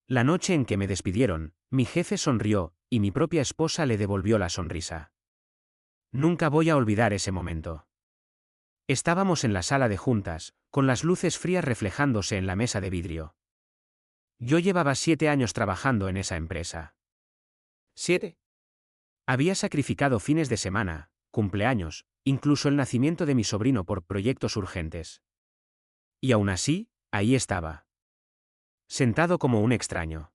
La noche en que me despidieron, mi jefe sonrió, y mi propia esposa le devolvió la sonrisa. Nunca voy a olvidar ese momento. Estábamos en la sala de juntas, con las luces frías reflejándose en la mesa de vidrio. Yo llevaba 7 años trabajando en esa empresa. 7. Había sacrificado fines de semana, cumpleaños, incluso el nacimiento de mi sobrino por proyectos urgentes. Y aún así, ahí estaba. Sentado como un extraño.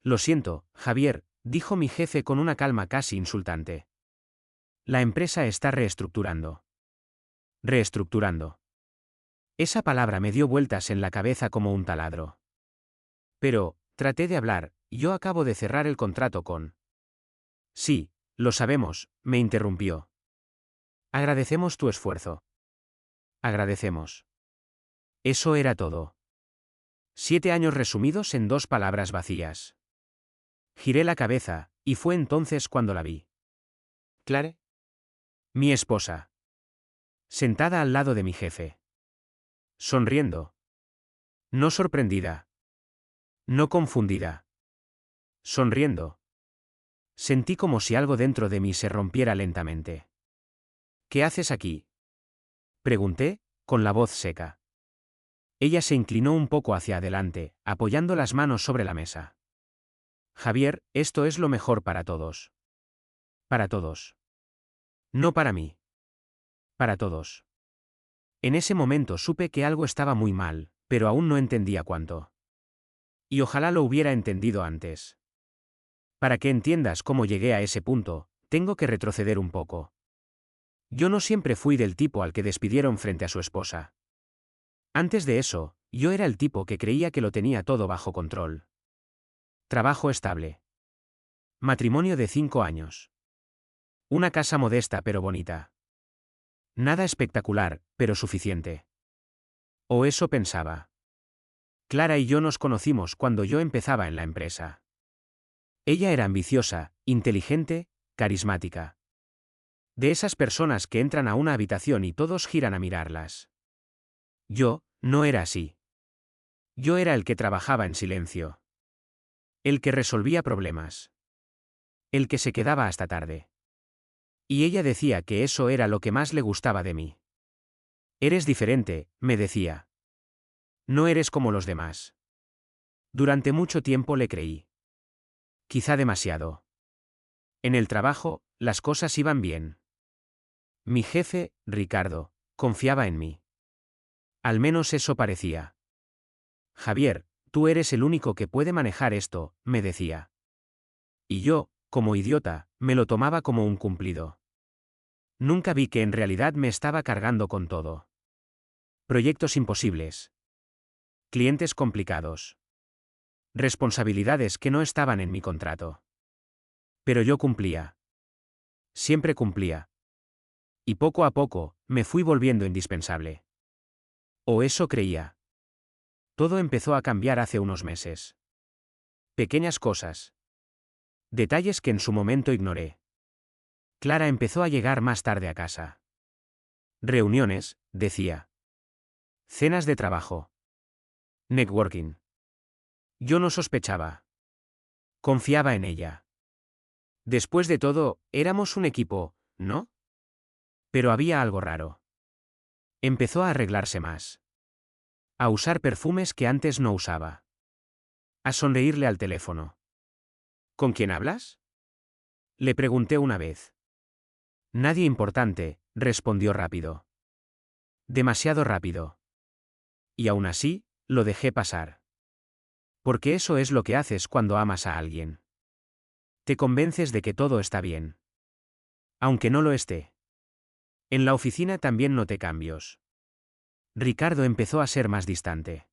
Lo siento, Javier, dijo mi jefe con una calma casi insultante. La empresa está reestructurando. Reestructurando. Esa palabra me dio vueltas en la cabeza como un taladro. Pero, traté de hablar, yo acabo de cerrar el contrato con... Sí, lo sabemos, me interrumpió. Agradecemos tu esfuerzo. Agradecemos. Eso era todo. 7 años resumidos en 2 palabras vacías. Giré la cabeza, y fue entonces cuando la vi. Clare. Mi esposa. Sentada al lado de mi jefe. Sonriendo. No sorprendida. No confundida. Sonriendo. Sentí como si algo dentro de mí se rompiera lentamente. ¿Qué haces aquí? Pregunté, con la voz seca. Ella se inclinó un poco hacia adelante, apoyando las manos sobre la mesa. Javier, esto es lo mejor para todos. Para todos. No para mí. Para todos. En ese momento supe que algo estaba muy mal, pero aún no entendía cuánto. Y ojalá lo hubiera entendido antes. Para que entiendas cómo llegué a ese punto, tengo que retroceder un poco. Yo no siempre fui del tipo al que despidieron frente a su esposa. Antes de eso, yo era el tipo que creía que lo tenía todo bajo control. Trabajo estable. Matrimonio de 5 años. Una casa modesta pero bonita. Nada espectacular, pero suficiente. O eso pensaba. Clara y yo nos conocimos cuando yo empezaba en la empresa. Ella era ambiciosa, inteligente, carismática. De esas personas que entran a una habitación y todos giran a mirarlas. Yo, no era así. Yo era el que trabajaba en silencio. El que resolvía problemas. El que se quedaba hasta tarde. Y ella decía que eso era lo que más le gustaba de mí. Eres diferente, me decía. No eres como los demás. Durante mucho tiempo le creí. Quizá demasiado. En el trabajo, las cosas iban bien. Mi jefe, Ricardo, confiaba en mí. Al menos eso parecía. Javier, tú eres el único que puede manejar esto, me decía. Y yo, como idiota, me lo tomaba como un cumplido. Nunca vi que en realidad me estaba cargando con todo. Proyectos imposibles. Clientes complicados. Responsabilidades que no estaban en mi contrato. Pero yo cumplía. Siempre cumplía. Y poco a poco, me fui volviendo indispensable. O eso creía. Todo empezó a cambiar hace unos meses. Pequeñas cosas. Detalles que en su momento ignoré. Clara empezó a llegar más tarde a casa. Reuniones, decía. Cenas de trabajo. Networking. Yo no sospechaba. Confiaba en ella. Después de todo, éramos un equipo, ¿no? Pero había algo raro. Empezó a arreglarse más. A usar perfumes que antes no usaba. A sonreírle al teléfono. ¿Con quién hablas? Le pregunté una vez. Nadie importante, respondió rápido. Demasiado rápido. Y aún así, lo dejé pasar. Porque eso es lo que haces cuando amas a alguien. Te convences de que todo está bien. Aunque no lo esté. En la oficina también noté cambios. Ricardo empezó a ser más distante.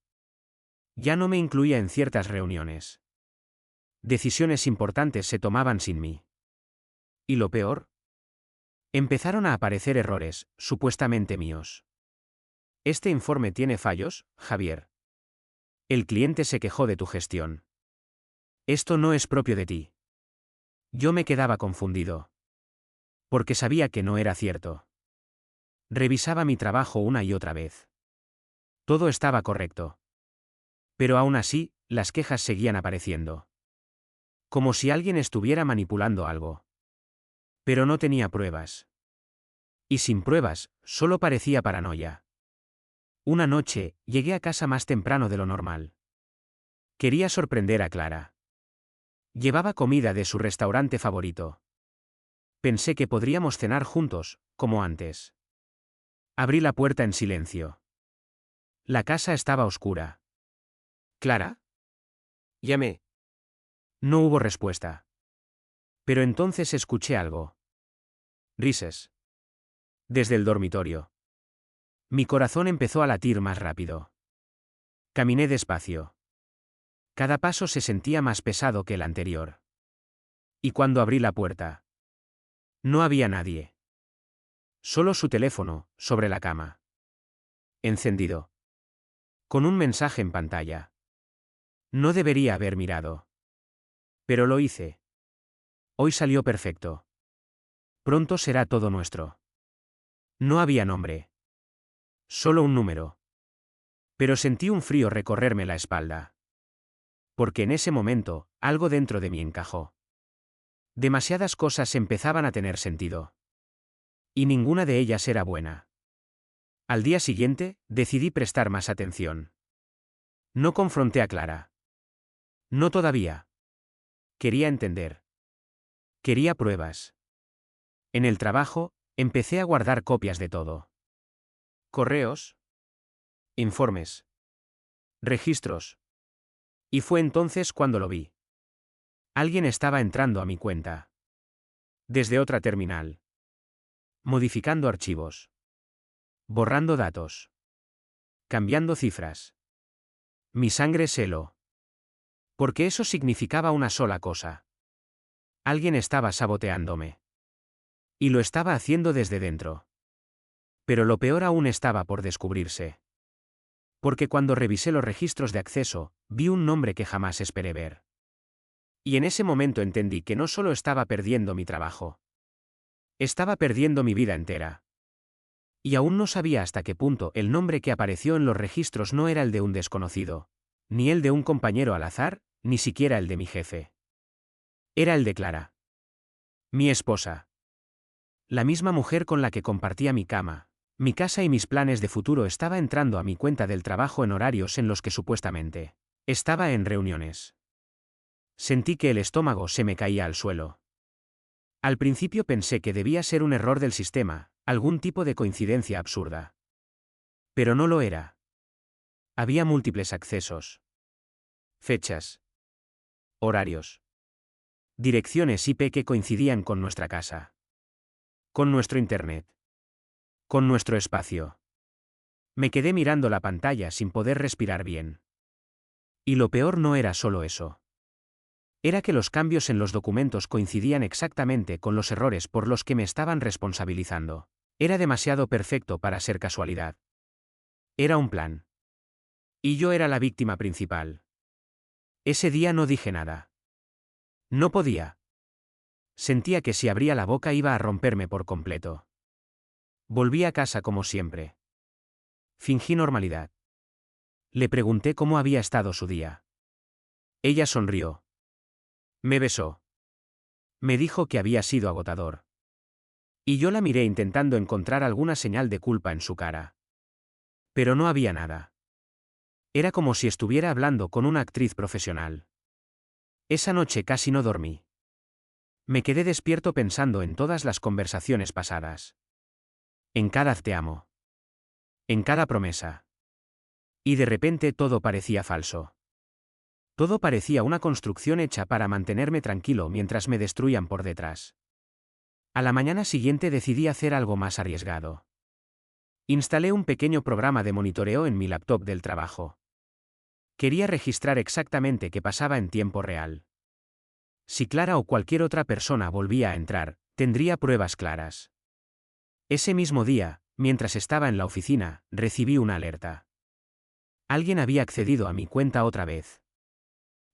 Ya no me incluía en ciertas reuniones. Decisiones importantes se tomaban sin mí. ¿Y lo peor? Empezaron a aparecer errores, supuestamente míos. ¿Este informe tiene fallos, Javier? El cliente se quejó de tu gestión. Esto no es propio de ti. Yo me quedaba confundido. Porque sabía que no era cierto. Revisaba mi trabajo una y otra vez. Todo estaba correcto. Pero aún así, las quejas seguían apareciendo. Como si alguien estuviera manipulando algo. Pero no tenía pruebas. Y sin pruebas, solo parecía paranoia. Una noche, llegué a casa más temprano de lo normal. Quería sorprender a Clara. Llevaba comida de su restaurante favorito. Pensé que podríamos cenar juntos, como antes. Abrí la puerta en silencio. La casa estaba oscura. ¿Clara? Llamé. No hubo respuesta. Pero entonces escuché algo. Risas. Desde el dormitorio. Mi corazón empezó a latir más rápido. Caminé despacio. Cada paso se sentía más pesado que el anterior. Y cuando abrí la puerta, no había nadie. Solo su teléfono, sobre la cama. Encendido. Con un mensaje en pantalla. No debería haber mirado. Pero lo hice. Hoy salió perfecto. Pronto será todo nuestro. No había nombre. Solo un número. Pero sentí un frío recorrerme la espalda. Porque en ese momento, algo dentro de mí encajó. Demasiadas cosas empezaban a tener sentido. Y ninguna de ellas era buena. Al día siguiente, decidí prestar más atención. No confronté a Clara. No todavía. Quería entender. Quería pruebas. En el trabajo, empecé a guardar copias de todo. Correos. Informes. Registros. Y fue entonces cuando lo vi. Alguien estaba entrando a mi cuenta. Desde otra terminal. Modificando archivos. Borrando datos. Cambiando cifras. Mi sangre se heló. Porque eso significaba una sola cosa. Alguien estaba saboteándome. Y lo estaba haciendo desde dentro. Pero lo peor aún estaba por descubrirse. Porque cuando revisé los registros de acceso, vi un nombre que jamás esperé ver. Y en ese momento entendí que no solo estaba perdiendo mi trabajo. Estaba perdiendo mi vida entera. Y aún no sabía hasta qué punto el nombre que apareció en los registros no era el de un desconocido, ni el de un compañero al azar, ni siquiera el de mi jefe. Era el de Clara. Mi esposa. La misma mujer con la que compartía mi cama, mi casa y mis planes de futuro estaba entrando a mi cuenta del trabajo en horarios en los que supuestamente estaba en reuniones. Sentí que el estómago se me caía al suelo. Al principio pensé que debía ser un error del sistema, algún tipo de coincidencia absurda. Pero no lo era. Había múltiples accesos. Fechas. Horarios. Direcciones IP que coincidían con nuestra casa. Con nuestro internet. Con nuestro espacio. Me quedé mirando la pantalla sin poder respirar bien. Y lo peor no era solo eso. Era que los cambios en los documentos coincidían exactamente con los errores por los que me estaban responsabilizando. Era demasiado perfecto para ser casualidad. Era un plan. Y yo era la víctima principal. Ese día no dije nada. No podía. Sentía que si abría la boca iba a romperme por completo. Volví a casa como siempre. Fingí normalidad. Le pregunté cómo había estado su día. Ella sonrió. Me besó. Me dijo que había sido agotador. Y yo la miré intentando encontrar alguna señal de culpa en su cara. Pero no había nada. Era como si estuviera hablando con una actriz profesional. Esa noche casi no dormí. Me quedé despierto pensando en todas las conversaciones pasadas. En cada te amo. En cada promesa. Y de repente todo parecía falso. Todo parecía una construcción hecha para mantenerme tranquilo mientras me destruían por detrás. A la mañana siguiente decidí hacer algo más arriesgado. Instalé un pequeño programa de monitoreo en mi laptop del trabajo. Quería registrar exactamente qué pasaba en tiempo real. Si Clara o cualquier otra persona volvía a entrar, tendría pruebas claras. Ese mismo día, mientras estaba en la oficina, recibí una alerta. Alguien había accedido a mi cuenta otra vez.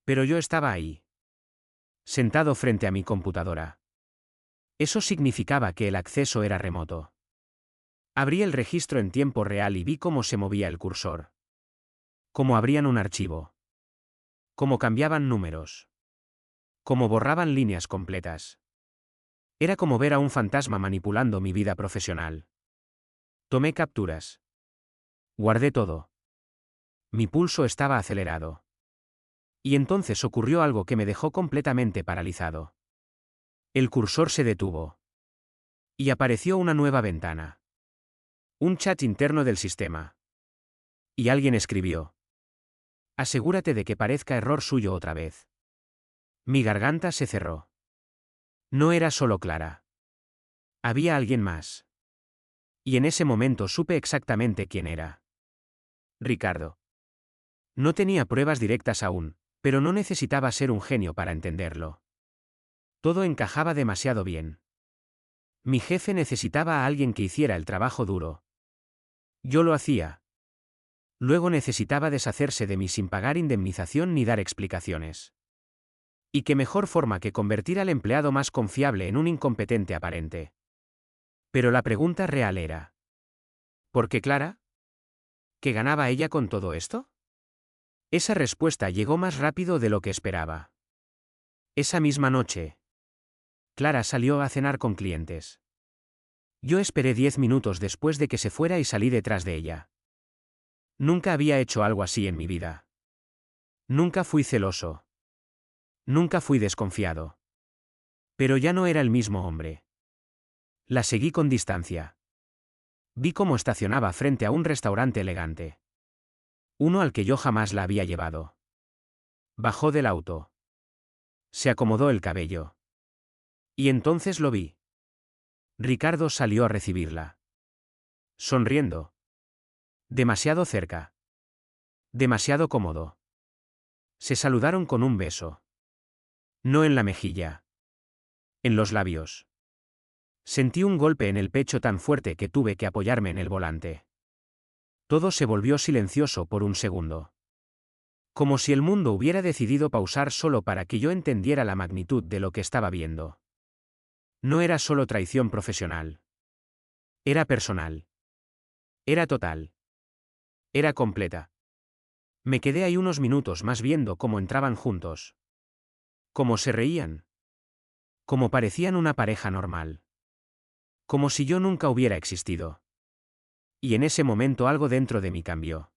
Pero yo estaba ahí. Sentado frente a mi computadora. Eso significaba que el acceso era remoto. Abrí el registro en tiempo real y vi cómo se movía el cursor. Cómo abrían un archivo. Cómo cambiaban números. Cómo borraban líneas completas. Era como ver a un fantasma manipulando mi vida profesional. Tomé capturas. Guardé todo. Mi pulso estaba acelerado. Y entonces ocurrió algo que me dejó completamente paralizado. El cursor se detuvo. Y apareció una nueva ventana. Un chat interno del sistema. Y alguien escribió. Asegúrate de que parezca error suyo otra vez. Mi garganta se cerró. No era solo Clara. Había alguien más. Y en ese momento supe exactamente quién era. Ricardo. No tenía pruebas directas aún, pero no necesitaba ser un genio para entenderlo. Todo encajaba demasiado bien. Mi jefe necesitaba a alguien que hiciera el trabajo duro. Yo lo hacía. Luego necesitaba deshacerse de mí sin pagar indemnización ni dar explicaciones. Y qué mejor forma que convertir al empleado más confiable en un incompetente aparente. Pero la pregunta real era: ¿por qué Clara? ¿Qué ganaba ella con todo esto? Esa respuesta llegó más rápido de lo que esperaba. Esa misma noche, Clara salió a cenar con clientes. Yo esperé 10 minutos después de que se fuera y salí detrás de ella. Nunca había hecho algo así en mi vida. Nunca fui celoso. Nunca fui desconfiado. Pero ya no era el mismo hombre. La seguí con distancia. Vi cómo estacionaba frente a un restaurante elegante. Uno al que yo jamás la había llevado. Bajó del auto. Se acomodó el cabello. Y entonces lo vi. Ricardo salió a recibirla. Sonriendo. Demasiado cerca. Demasiado cómodo. Se saludaron con un beso. No en la mejilla. En los labios. Sentí un golpe en el pecho tan fuerte que tuve que apoyarme en el volante. Todo se volvió silencioso por un segundo. Como si el mundo hubiera decidido pausar solo para que yo entendiera la magnitud de lo que estaba viendo. No era solo traición profesional. Era personal. Era total. Era completa. Me quedé ahí unos minutos más viendo cómo entraban juntos. Cómo se reían. Cómo parecían una pareja normal. Como si yo nunca hubiera existido. Y en ese momento algo dentro de mí cambió.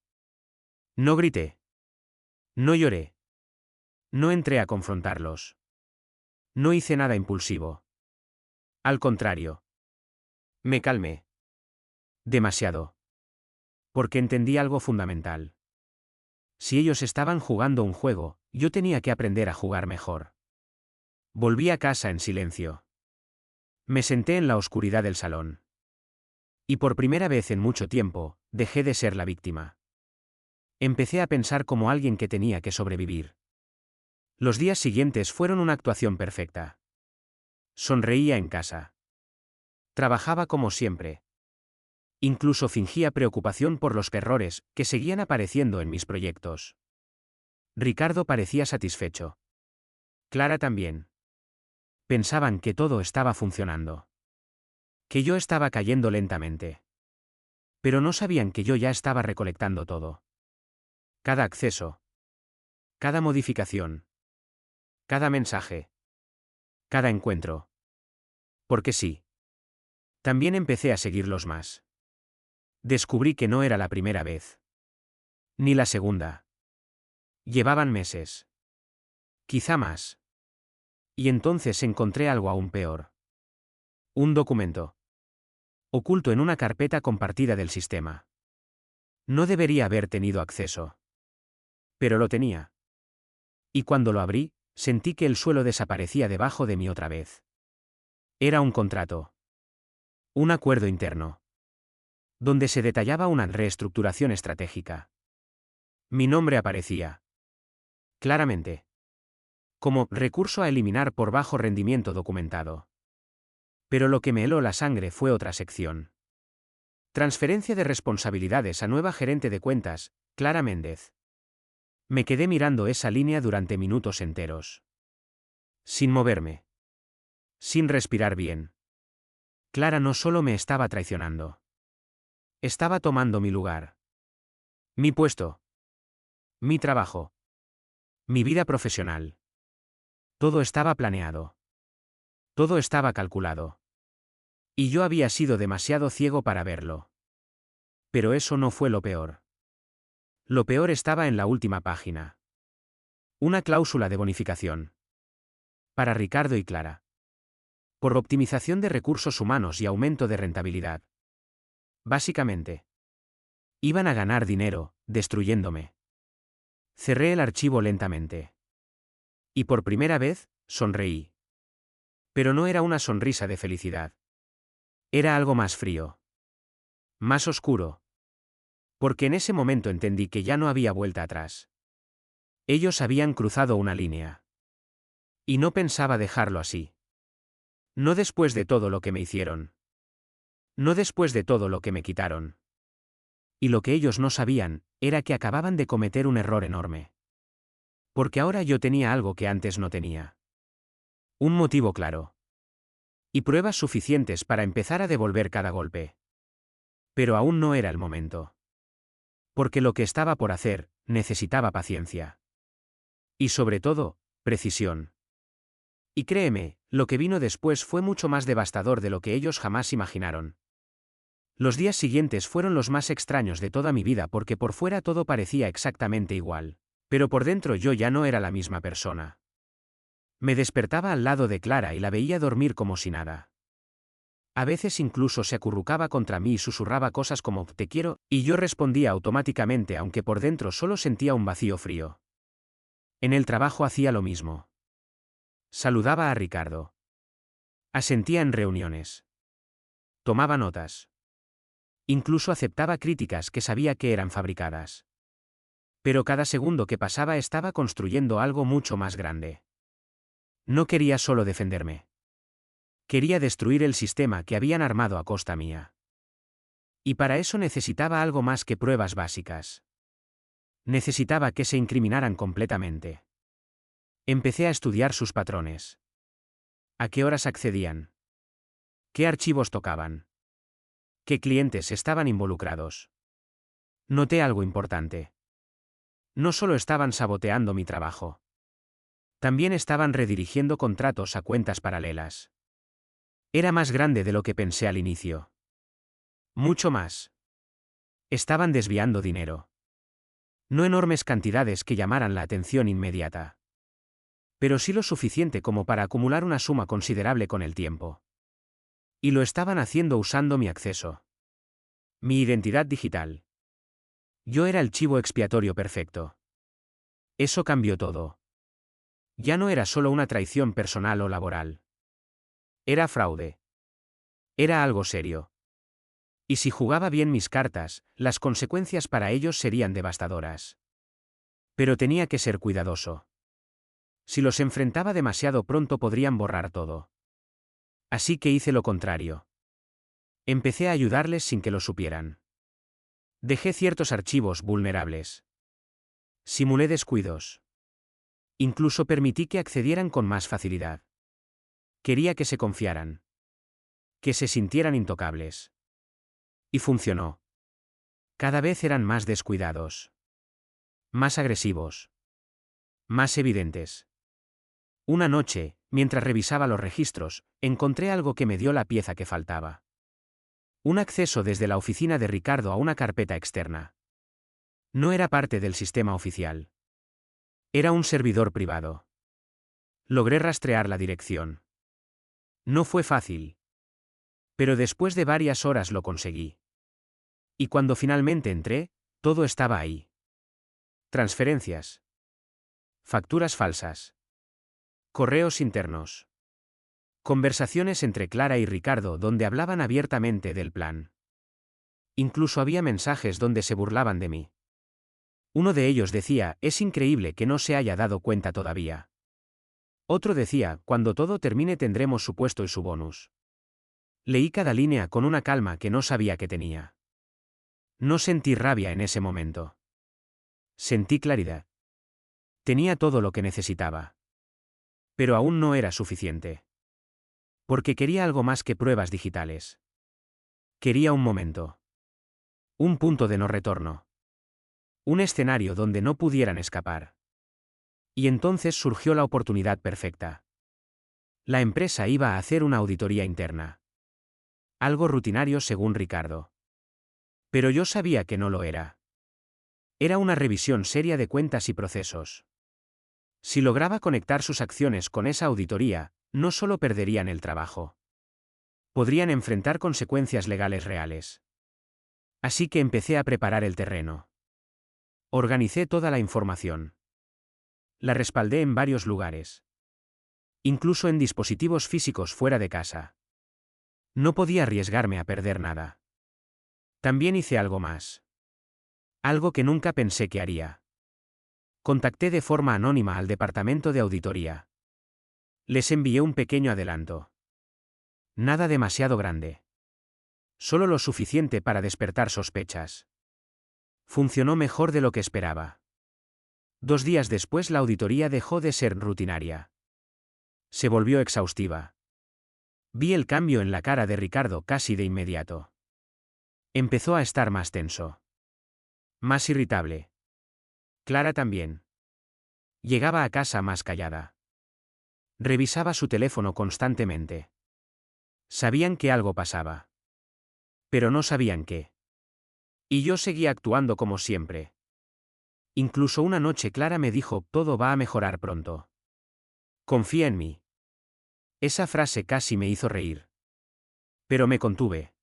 No grité. No lloré. No entré a confrontarlos. No hice nada impulsivo. Al contrario. Me calmé. Demasiado. Porque entendí algo fundamental. Si ellos estaban jugando un juego, yo tenía que aprender a jugar mejor. Volví a casa en silencio. Me senté en la oscuridad del salón. Y por primera vez en mucho tiempo, dejé de ser la víctima. Empecé a pensar como alguien que tenía que sobrevivir. Los días siguientes fueron una actuación perfecta. Sonreía en casa. Trabajaba como siempre. Incluso fingía preocupación por los errores que seguían apareciendo en mis proyectos. Ricardo parecía satisfecho. Clara también. Pensaban que todo estaba funcionando. Que yo estaba cayendo lentamente. Pero no sabían que yo ya estaba recolectando todo. Cada acceso. Cada modificación. Cada mensaje. Cada encuentro. Porque sí. También empecé a seguirlos más. Descubrí que no era la primera vez. Ni la segunda. Llevaban meses. Quizá más. Y entonces encontré algo aún peor. Un documento. Oculto en una carpeta compartida del sistema. No debería haber tenido acceso. Pero lo tenía. Y cuando lo abrí, sentí que el suelo desaparecía debajo de mí otra vez. Era un contrato. Un acuerdo interno. Donde se detallaba una reestructuración estratégica. Mi nombre aparecía. Claramente. Como recurso a eliminar por bajo rendimiento documentado. Pero lo que me heló la sangre fue otra sección. Transferencia de responsabilidades a nueva gerente de cuentas, Clara Méndez. Me quedé mirando esa línea durante minutos enteros. Sin moverme. Sin respirar bien. Clara no solo me estaba traicionando. Estaba tomando mi lugar. Mi puesto. Mi trabajo. Mi vida profesional. Todo estaba planeado. Todo estaba calculado. Y yo había sido demasiado ciego para verlo. Pero eso no fue lo peor. Lo peor estaba en la última página. Una cláusula de bonificación. Para Ricardo y Clara. Por optimización de recursos humanos y aumento de rentabilidad. Básicamente. Iban a ganar dinero, destruyéndome. Cerré el archivo lentamente. Y por primera vez, sonreí. Pero no era una sonrisa de felicidad. Era algo más frío. Más oscuro. Porque en ese momento entendí que ya no había vuelta atrás. Ellos habían cruzado una línea. Y no pensaba dejarlo así. No después de todo lo que me hicieron. No después de todo lo que me quitaron. Y lo que ellos no sabían, era que acababan de cometer un error enorme. Porque ahora yo tenía algo que antes no tenía. Un motivo claro. Y pruebas suficientes para empezar a devolver cada golpe. Pero aún no era el momento. Porque lo que estaba por hacer, necesitaba paciencia. Y sobre todo, precisión. Y créeme, lo que vino después fue mucho más devastador de lo que ellos jamás imaginaron. Los días siguientes fueron los más extraños de toda mi vida porque por fuera todo parecía exactamente igual. Pero por dentro yo ya no era la misma persona. Me despertaba al lado de Clara y la veía dormir como si nada. A veces incluso se acurrucaba contra mí y susurraba cosas como «te quiero», y yo respondía automáticamente aunque por dentro solo sentía un vacío frío. En el trabajo hacía lo mismo. Saludaba a Ricardo. Asentía en reuniones. Tomaba notas. Incluso aceptaba críticas que sabía que eran fabricadas. Pero cada segundo que pasaba estaba construyendo algo mucho más grande. No quería solo defenderme. Quería destruir el sistema que habían armado a costa mía. Y para eso necesitaba algo más que pruebas básicas. Necesitaba que se incriminaran completamente. Empecé a estudiar sus patrones. ¿A qué horas accedían? ¿Qué archivos tocaban? ¿Qué clientes estaban involucrados? Noté algo importante. No solo estaban saboteando mi trabajo. También estaban redirigiendo contratos a cuentas paralelas. Era más grande de lo que pensé al inicio. Mucho más. Estaban desviando dinero. No enormes cantidades que llamaran la atención inmediata. Pero sí lo suficiente como para acumular una suma considerable con el tiempo. Y lo estaban haciendo usando mi acceso. Mi identidad digital. Yo era el chivo expiatorio perfecto. Eso cambió todo. Ya no era solo una traición personal o laboral. Era fraude. Era algo serio. Y si jugaba bien mis cartas, las consecuencias para ellos serían devastadoras. Pero tenía que ser cuidadoso. Si los enfrentaba demasiado pronto podrían borrar todo. Así que hice lo contrario. Empecé a ayudarles sin que lo supieran. Dejé ciertos archivos vulnerables. Simulé descuidos. Incluso permití que accedieran con más facilidad. Quería que se confiaran. Que se sintieran intocables. Y funcionó. Cada vez eran más descuidados. Más agresivos. Más evidentes. Una noche, mientras revisaba los registros, encontré algo que me dio la pieza que faltaba. Un acceso desde la oficina de Ricardo a una carpeta externa. No era parte del sistema oficial. Era un servidor privado. Logré rastrear la dirección. No fue fácil. Pero después de varias horas lo conseguí. Y cuando finalmente entré, todo estaba ahí. Transferencias. Facturas falsas. Correos internos. Conversaciones entre Clara y Ricardo donde hablaban abiertamente del plan. Incluso había mensajes donde se burlaban de mí. Uno de ellos decía, es increíble que no se haya dado cuenta todavía. Otro decía, cuando todo termine tendremos su puesto y su bonus. Leí cada línea con una calma que no sabía que tenía. No sentí rabia en ese momento. Sentí claridad. Tenía todo lo que necesitaba. Pero aún no era suficiente. Porque quería algo más que pruebas digitales. Quería un momento. Un punto de no retorno. Un escenario donde no pudieran escapar. Y entonces surgió la oportunidad perfecta. La empresa iba a hacer una auditoría interna. Algo rutinario según Ricardo. Pero yo sabía que no lo era. Era una revisión seria de cuentas y procesos. Si lograba conectar sus acciones con esa auditoría, no solo perderían el trabajo. Podrían enfrentar consecuencias legales reales. Así que empecé a preparar el terreno. Organicé toda la información. La respaldé en varios lugares. Incluso en dispositivos físicos fuera de casa. No podía arriesgarme a perder nada. También hice algo más. Algo que nunca pensé que haría. Contacté de forma anónima al departamento de auditoría. Les envié un pequeño adelanto. Nada demasiado grande. Solo lo suficiente para despertar sospechas. Funcionó mejor de lo que esperaba. 2 días después la auditoría dejó de ser rutinaria. Se volvió exhaustiva. Vi el cambio en la cara de Ricardo casi de inmediato. Empezó a estar más tenso. Más irritable. Clara también. Llegaba a casa más callada. Revisaba su teléfono constantemente. Sabían que algo pasaba. Pero no sabían qué. Y yo seguía actuando como siempre. Incluso una noche Clara me dijo, todo va a mejorar pronto. Confía en mí. Esa frase casi me hizo reír. Pero me contuve.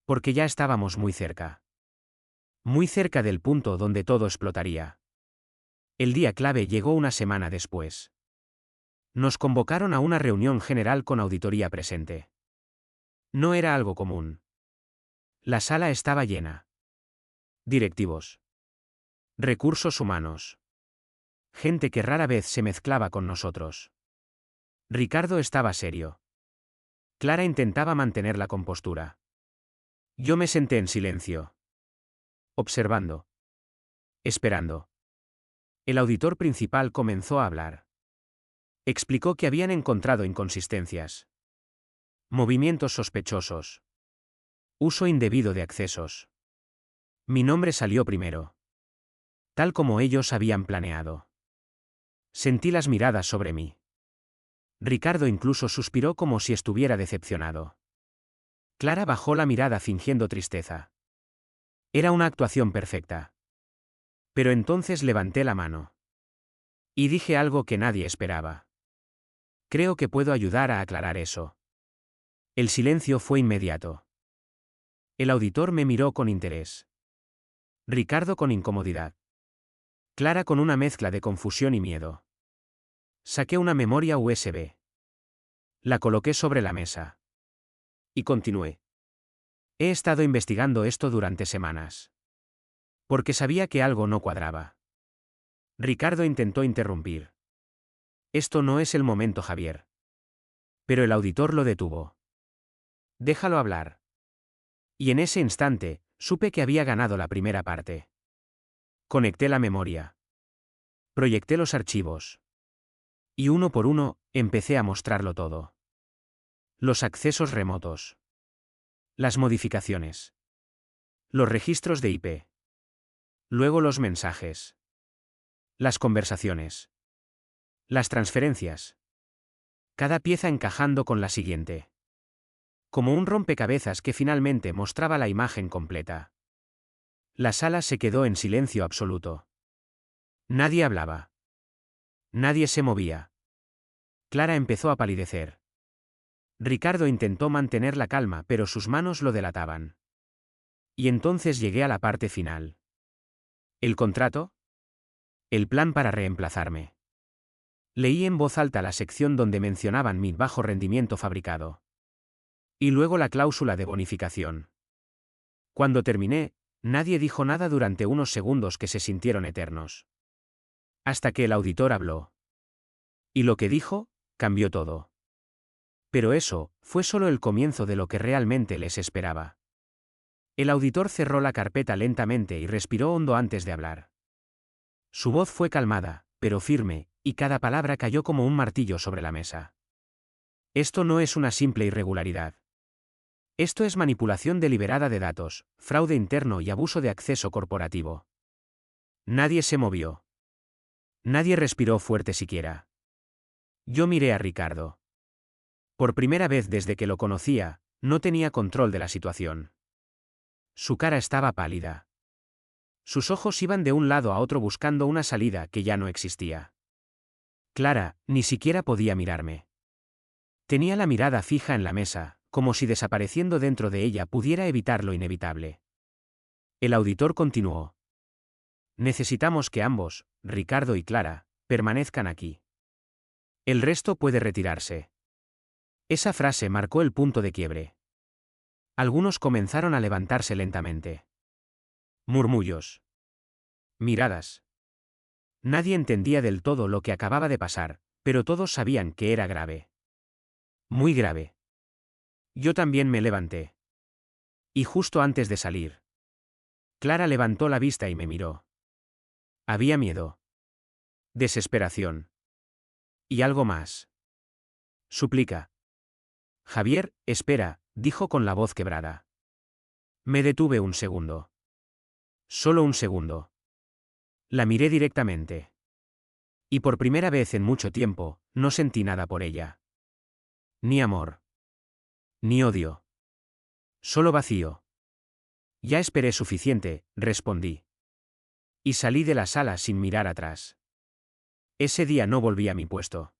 Porque ya estábamos muy cerca. Muy cerca del punto donde todo explotaría. El día clave llegó una semana después. Nos convocaron a una reunión general con auditoría presente. No era algo común. La sala estaba llena. Directivos. Recursos humanos. Gente que rara vez se mezclaba con nosotros. Ricardo estaba serio. Clara intentaba mantener la compostura. Yo me senté en silencio. Observando. Esperando. El auditor principal comenzó a hablar. Explicó que habían encontrado inconsistencias. Movimientos sospechosos. Uso indebido de accesos. Mi nombre salió primero. Tal como ellos habían planeado. Sentí las miradas sobre mí. Ricardo incluso suspiró como si estuviera decepcionado. Clara bajó la mirada fingiendo tristeza. Era una actuación perfecta. Pero entonces levanté la mano. Y dije algo que nadie esperaba. Creo que puedo ayudar a aclarar eso. El silencio fue inmediato. El auditor me miró con interés. Ricardo con incomodidad. Clara con una mezcla de confusión y miedo. Saqué una memoria USB. La coloqué sobre la mesa. Y continué. He estado investigando esto durante semanas. Porque sabía que algo no cuadraba. Ricardo intentó interrumpir. Esto no es el momento, Javier. Pero el auditor lo detuvo. Déjalo hablar. Y en ese instante, supe que había ganado la primera parte. Conecté la memoria. Proyecté los archivos. Y uno por uno, empecé a mostrarlo todo. Los accesos remotos. Las modificaciones. Los registros de IP. Luego los mensajes. Las conversaciones. Las transferencias. Cada pieza encajando con la siguiente. Como un rompecabezas que finalmente mostraba la imagen completa. La sala se quedó en silencio absoluto. Nadie hablaba. Nadie se movía. Clara empezó a palidecer. Ricardo intentó mantener la calma, pero sus manos lo delataban. Y entonces llegué a la parte final. ¿El contrato? El plan para reemplazarme. Leí en voz alta la sección donde mencionaban mi bajo rendimiento fabricado. Y luego la cláusula de bonificación. Cuando terminé, nadie dijo nada durante unos segundos que se sintieron eternos. Hasta que el auditor habló. Y lo que dijo, cambió todo. Pero eso, fue solo el comienzo de lo que realmente les esperaba. El auditor cerró la carpeta lentamente y respiró hondo antes de hablar. Su voz fue calmada, pero firme, y cada palabra cayó como un martillo sobre la mesa. Esto no es una simple irregularidad. Esto es manipulación deliberada de datos, fraude interno y abuso de acceso corporativo. Nadie se movió. Nadie respiró fuerte siquiera. Yo miré a Ricardo. Por primera vez desde que lo conocía, no tenía control de la situación. Su cara estaba pálida. Sus ojos iban de un lado a otro buscando una salida que ya no existía. Clara ni siquiera podía mirarme. Tenía la mirada fija en la mesa, como si desapareciendo dentro de ella pudiera evitar lo inevitable. El auditor continuó. Necesitamos que ambos, Ricardo y Clara, permanezcan aquí. El resto puede retirarse. Esa frase marcó el punto de quiebre. Algunos comenzaron a levantarse lentamente. Murmullos. Miradas. Nadie entendía del todo lo que acababa de pasar, pero todos sabían que era grave. Muy grave. Yo también me levanté. Y justo antes de salir, Clara levantó la vista y me miró. Había miedo. Desesperación. Y algo más. Suplica. Javier, espera, dijo con la voz quebrada. Me detuve un segundo. Solo un segundo. La miré directamente. Y por primera vez en mucho tiempo, no sentí nada por ella. Ni amor. Ni odio. Solo vacío. Ya esperé suficiente, respondí. Y salí de la sala sin mirar atrás. Ese día no volví a mi puesto.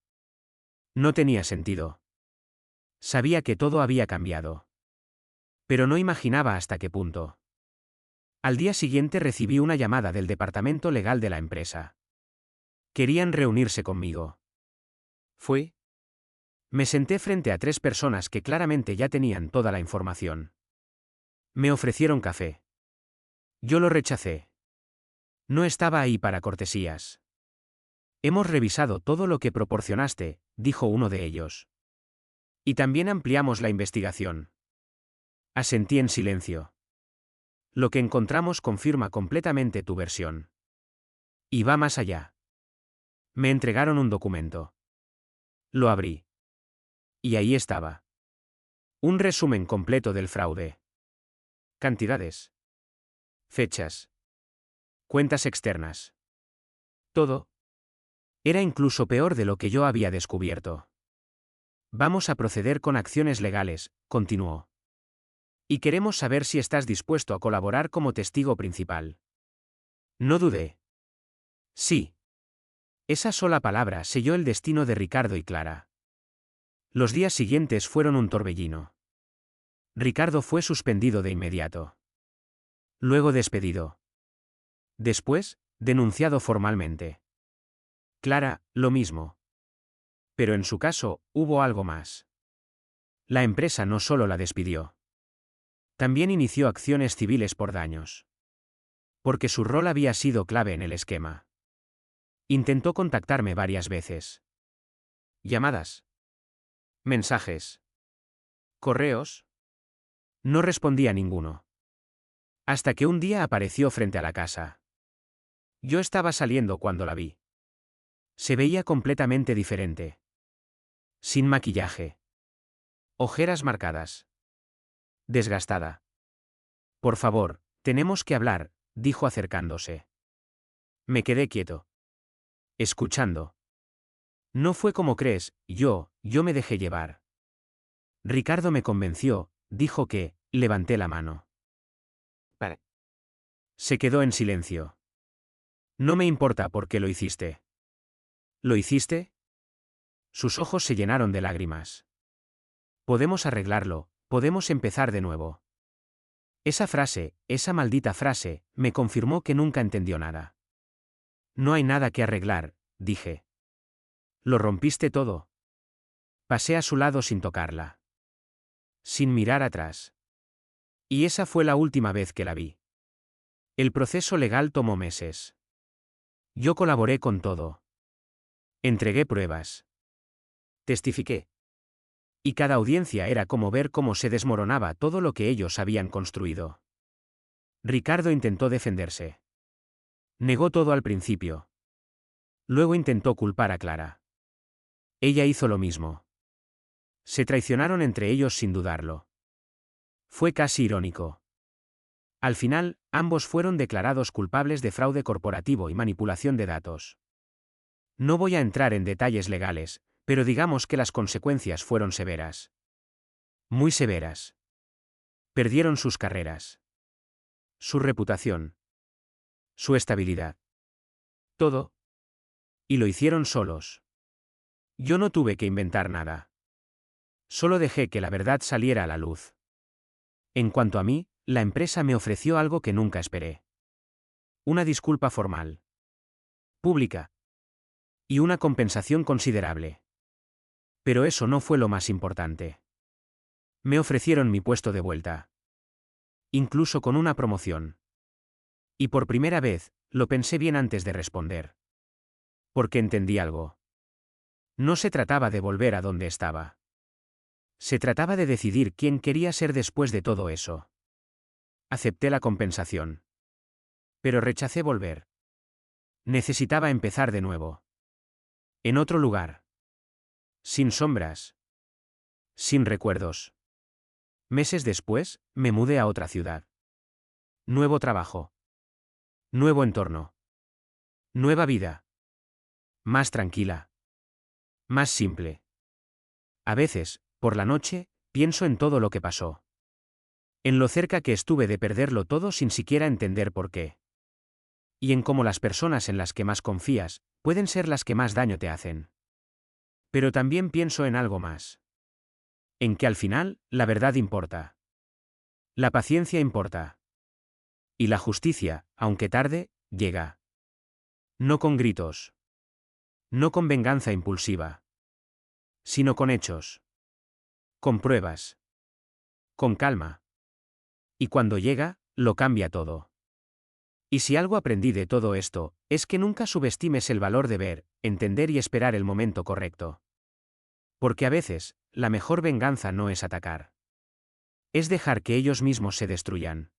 No tenía sentido. Sabía que todo había cambiado. Pero no imaginaba hasta qué punto. Al día siguiente recibí una llamada del departamento legal de la empresa. Querían reunirse conmigo. ¿Fue? Me senté frente a 3 personas que claramente ya tenían toda la información. Me ofrecieron café. Yo lo rechacé. No estaba ahí para cortesías. Hemos revisado todo lo que proporcionaste, dijo uno de ellos. Y también ampliamos la investigación. Asentí en silencio. Lo que encontramos confirma completamente tu versión. Y va más allá. Me entregaron un documento. Lo abrí. Y ahí estaba. Un resumen completo del fraude. Cantidades. Fechas. Cuentas externas. Todo. Era incluso peor de lo que yo había descubierto. Vamos a proceder con acciones legales, continuó. Y queremos saber si estás dispuesto a colaborar como testigo principal. No dudé. Sí. Esa sola palabra selló el destino de Ricardo y Clara. Los días siguientes fueron un torbellino. Ricardo fue suspendido de inmediato. Luego despedido. Después, denunciado formalmente. Clara, lo mismo. Pero en su caso, hubo algo más. La empresa no solo la despidió. También inició acciones civiles por daños. Porque su rol había sido clave en el esquema. Intentó contactarme varias veces. Llamadas. Mensajes. Correos. No respondí a ninguno. Hasta que un día apareció frente a la casa. Yo estaba saliendo cuando la vi. Se veía completamente diferente. Sin maquillaje. Ojeras marcadas. Desgastada. Por favor, tenemos que hablar, dijo acercándose. Me quedé quieto. Escuchando. No fue como crees, yo me dejé llevar. Ricardo me convenció, dijo que, levanté la mano. Para. Se quedó en silencio. No me importa por qué lo hiciste. ¿Lo hiciste? Sus ojos se llenaron de lágrimas. Podemos arreglarlo, podemos empezar de nuevo. Esa frase, esa maldita frase, me confirmó que nunca entendió nada. No hay nada que arreglar, dije. Lo rompiste todo. Pasé a su lado sin tocarla. Sin mirar atrás. Y esa fue la última vez que la vi. El proceso legal tomó meses. Yo colaboré con todo. Entregué pruebas. Testifiqué. Y cada audiencia era como ver cómo se desmoronaba todo lo que ellos habían construido. Ricardo intentó defenderse. Negó todo al principio. Luego intentó culpar a Clara. Ella hizo lo mismo. Se traicionaron entre ellos sin dudarlo. Fue casi irónico. Al final, ambos fueron declarados culpables de fraude corporativo y manipulación de datos. No voy a entrar en detalles legales, pero digamos que las consecuencias fueron severas. Muy severas. Perdieron sus carreras. Su reputación. Su estabilidad. Todo. Y lo hicieron solos. Yo no tuve que inventar nada. Solo dejé que la verdad saliera a la luz. En cuanto a mí, la empresa me ofreció algo que nunca esperé. Una disculpa formal. Pública. Y una compensación considerable. Pero eso no fue lo más importante. Me ofrecieron mi puesto de vuelta. Incluso con una promoción. Y por primera vez, lo pensé bien antes de responder. Porque entendí algo. No se trataba de volver a donde estaba. Se trataba de decidir quién quería ser después de todo eso. Acepté la compensación. Pero rechacé volver. Necesitaba empezar de nuevo. En otro lugar. Sin sombras. Sin recuerdos. Meses después, me mudé a otra ciudad. Nuevo trabajo. Nuevo entorno. Nueva vida. Más tranquila. Más simple. A veces, por la noche, pienso en todo lo que pasó. En lo cerca que estuve de perderlo todo sin siquiera entender por qué. Y en cómo las personas en las que más confías, pueden ser las que más daño te hacen. Pero también pienso en algo más. En que al final, la verdad importa. La paciencia importa. Y la justicia, aunque tarde, llega. No con gritos. No con venganza impulsiva. Sino con hechos. Con pruebas. Con calma. Y cuando llega, lo cambia todo. Y si algo aprendí de todo esto, es que nunca subestimes el valor de ver, entender y esperar el momento correcto. Porque a veces, la mejor venganza no es atacar. Es dejar que ellos mismos se destruyan.